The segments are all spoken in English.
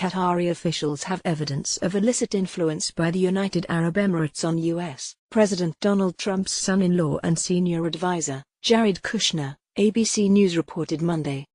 Qatari officials have evidence of illicit influence by the United Arab Emirates on U.S. President Donald Trump's son-in-law and senior advisor, Jared Kushner, ABC News reported Monday.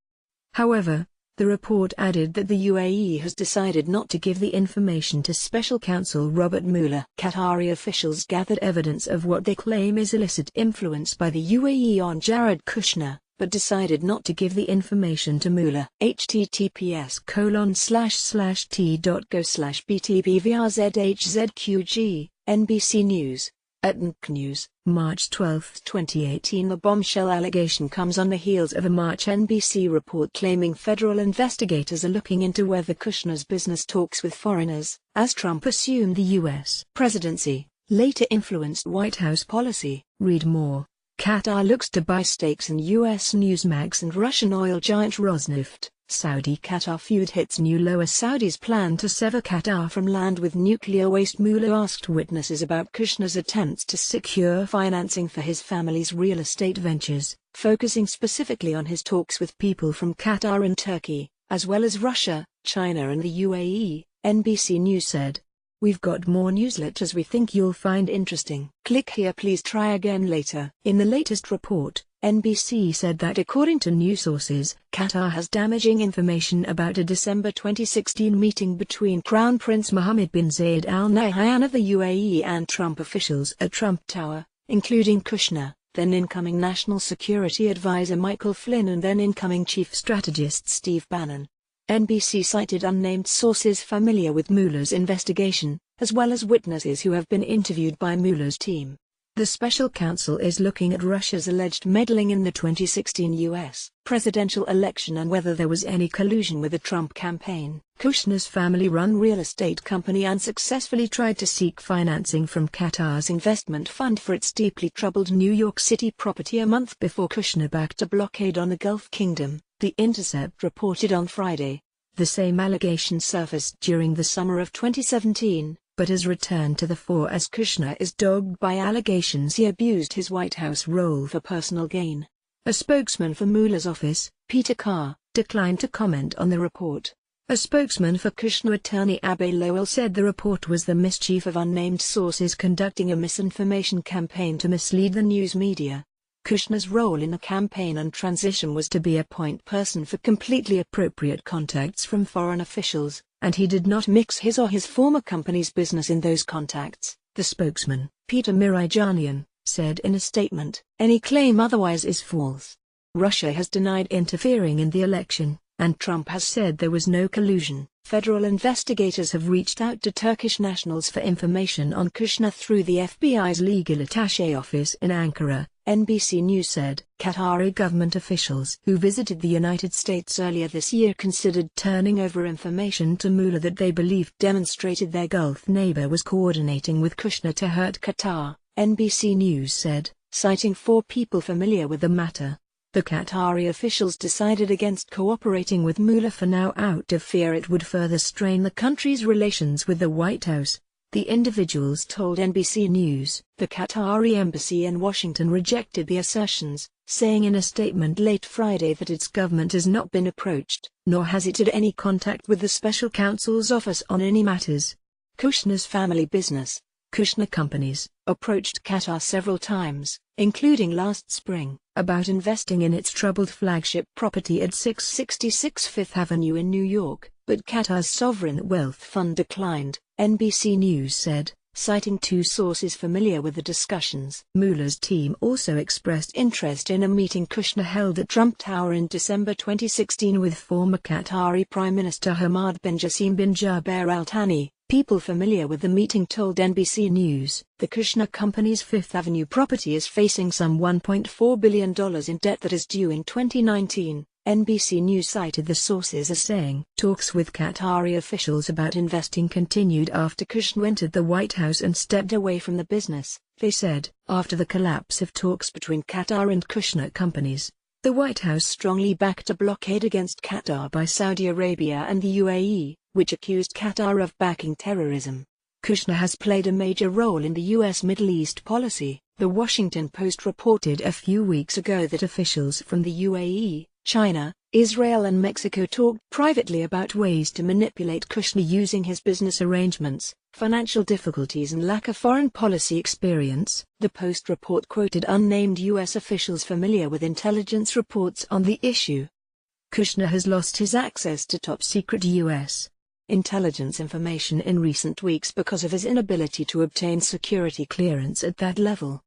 However, the report added that the UAE has decided not to give the information to Special Counsel Robert Mueller. Qatari officials gathered evidence of what they claim is illicit influence by the UAE on Jared Kushner, but decided not to give the information to Mueller. https://t.go/btbvrzhzqg, NBC News. At NK News, March 12, 2018. The bombshell allegation comes on the heels of a March NBC report claiming federal investigators are looking into whether Kushner's business talks with foreigners, as Trump assumed the U.S. presidency, later influenced White House policy. Read more. Qatar looks to buy stakes in U.S. Newsmax and Russian oil giant Rosneft. Saudi-Qatar feud hits new low as Saudis plan to sever Qatar from land with nuclear waste. Mueller asked witnesses about Kushner's attempts to secure financing for his family's real estate ventures, focusing specifically on his talks with people from Qatar and Turkey, as well as Russia, China and the UAE, NBC News said. "We've got more newsletters we think you'll find interesting. Click here, please try again later." In the latest report, NBC said that according to news sources, Qatar has damaging information about a December 2016 meeting between Crown Prince Mohammed bin Zayed Al Nahyan of the UAE and Trump officials at Trump Tower, including Kushner, then incoming National Security Advisor Michael Flynn and then incoming Chief Strategist Steve Bannon. NBC cited unnamed sources familiar with Mueller's investigation, as well as witnesses who have been interviewed by Mueller's team. The special counsel is looking at Russia's alleged meddling in the 2016 U.S. presidential election and whether there was any collusion with the Trump campaign. Kushner's family-run real estate company unsuccessfully tried to seek financing from Qatar's investment fund for its deeply troubled New York City property a month before Kushner backed a blockade on the Gulf Kingdom, The Intercept reported on Friday. The same allegation surfaced during the summer of 2017. But has returned to the fore as Kushner is dogged by allegations he abused his White House role for personal gain. A spokesman for Mueller's office, Peter Carr, declined to comment on the report. A spokesman for Kushner attorney Abe Lowell said the report was the mischief of unnamed sources conducting a misinformation campaign to mislead the news media. Kushner's role in the campaign and transition was to be a point person for completely appropriate contacts from foreign officials, and he did not mix his or his former company's business in those contacts, the spokesman, Peter Mirijanian, said in a statement. Any claim otherwise is false. Russia has denied interfering in the election, and Trump has said there was no collusion. Federal investigators have reached out to Turkish nationals for information on Kushner through the FBI's legal attaché office in Ankara, NBC News said. Qatari government officials who visited the United States earlier this year considered turning over information to Mueller that they believed demonstrated their Gulf neighbor was coordinating with Kushner to hurt Qatar, NBC News said, citing 4 people familiar with the matter. The Qatari officials decided against cooperating with Mueller for now out of fear it would further strain the country's relations with the White House, the individuals told NBC News. The Qatari embassy in Washington rejected the assertions, saying in a statement late Friday that its government has not been approached, nor has it had any contact with the special counsel's office on any matters. Kushner's family business, Kushner Companies, approached Qatar several times, including last spring, about investing in its troubled flagship property at 666 Fifth Avenue in New York, but Qatar's sovereign wealth fund declined, NBC News said, citing 2 sources familiar with the discussions. Mueller's team also expressed interest in a meeting Kushner held at Trump Tower in December 2016 with former Qatari Prime Minister Hamad bin Jassim bin Jaber Al Thani. People familiar with the meeting told NBC News. The Kushner Company's Fifth Avenue property is facing some $1.4 billion in debt that is due in 2019, NBC News cited the sources as saying. Talks with Qatari officials about investing continued after Kushner entered the White House and stepped away from the business, they said. After the collapse of talks between Qatar and Kushner Companies, the White House strongly backed a blockade against Qatar by Saudi Arabia and the UAE, which accused Qatar of backing terrorism. Kushner has played a major role in the U.S. Middle East policy. The Washington Post reported a few weeks ago that officials from the UAE, China, Israel and Mexico talked privately about ways to manipulate Kushner using his business arrangements, financial difficulties and lack of foreign policy experience. The Post report quoted unnamed U.S. officials familiar with intelligence reports on the issue. Kushner has lost his access to top-secret U.S. intelligence information in recent weeks because of his inability to obtain security clearance at that level.